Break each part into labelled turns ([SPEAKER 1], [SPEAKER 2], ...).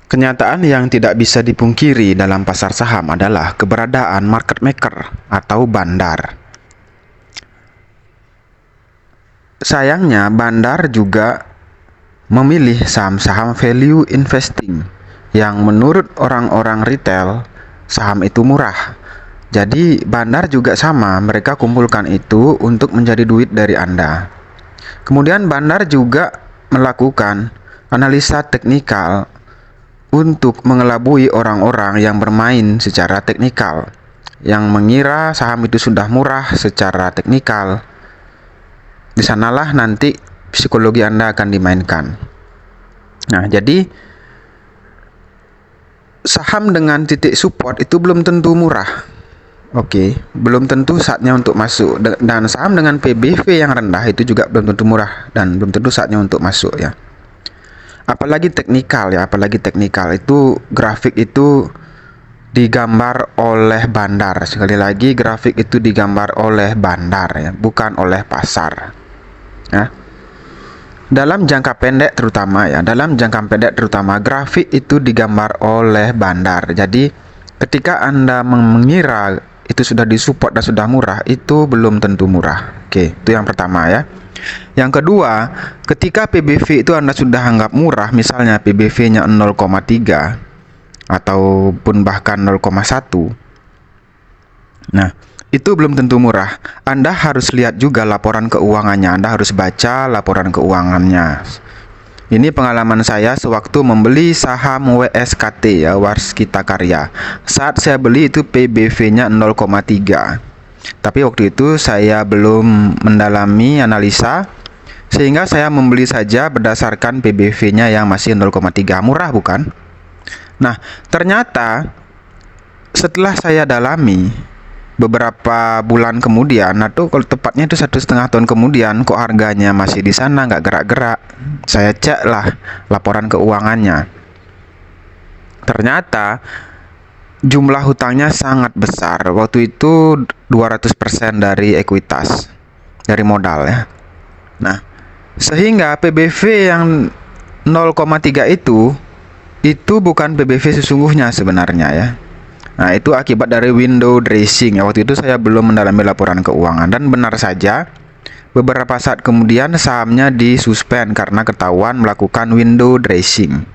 [SPEAKER 1] Kenyataan yang tidak bisa dipungkiri dalam pasar saham adalah keberadaan market maker atau bandar. Sayangnya, bandar juga memilih saham-saham value investing yang menurut orang-orang retail saham itu murah. Jadi bandar juga sama, mereka kumpulkan itu untuk menjadi duit dari Anda. Kemudian bandar juga melakukan analisa teknikal untuk mengelabui orang-orang yang bermain secara teknikal, yang mengira saham itu sudah murah secara teknikal. Di sanalah nanti psikologi Anda akan dimainkan. Nah, jadi saham dengan titik support itu belum tentu murah. Oke, belum tentu saatnya untuk masuk. Dan saham dengan PBV yang rendah itu juga belum tentu murah dan belum tentu saatnya untuk masuk ya. Apalagi teknikal itu grafik itu digambar oleh bandar. Sekali lagi, grafik itu digambar oleh bandar ya, bukan oleh pasar. Ya. Dalam jangka pendek terutama grafik itu digambar oleh bandar. Jadi ketika Anda mengira itu sudah disupport dan sudah murah, itu belum tentu murah. Oke, itu yang pertama ya. Yang kedua, ketika PBV itu Anda sudah anggap murah, misalnya PBV-nya 0,3 ataupun bahkan 0,1. Nah, itu belum tentu murah. Anda harus lihat juga laporan keuangannya. Anda harus baca laporan keuangannya. Ini pengalaman saya sewaktu membeli saham WSKT ya, Warskita Karya. Saat saya beli itu PBV-nya 0,3. Tapi waktu itu saya belum mendalami analisa, sehingga saya membeli saja berdasarkan PBV-nya yang masih 0,3. Murah bukan? Nah, ternyata setelah saya dalami beberapa bulan kemudian, atau kalau tepatnya itu 1,5 tahun kemudian, kok harganya masih di sana, nggak gerak-gerak. Saya cek lah laporan keuangannya. Ternyata jumlah hutangnya sangat besar. Waktu itu 200% dari ekuitas, dari modal ya. Nah, sehingga PBV yang 0,3 itu bukan PBV sesungguhnya sebenarnya ya. Nah, itu akibat dari window dressing ya. Waktu itu saya belum mendalami laporan keuangan, dan benar saja beberapa saat kemudian sahamnya disuspend karena ketahuan melakukan window dressing.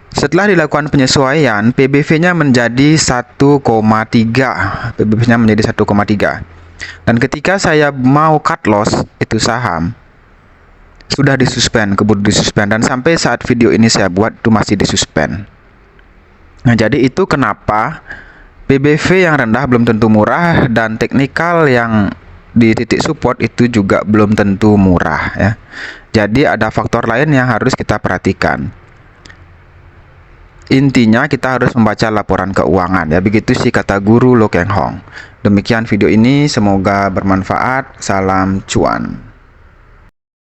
[SPEAKER 1] Setelah dilakukan penyesuaian, PBV-nya menjadi 1,3. PBV-nya menjadi 1,3. Dan ketika saya mau cut loss itu saham, sudah disuspend, keburu disuspend, dan sampai saat video ini saya buat itu masih disuspend. Nah, jadi itu kenapa PBV yang rendah belum tentu murah, dan teknikal yang di titik support itu juga belum tentu murah ya. Jadi ada faktor lain yang harus kita perhatikan. Intinya kita harus membaca laporan keuangan ya. Begitu sih kata guru Lo Keng Hong. Demikian video ini, semoga bermanfaat. Salam cuan.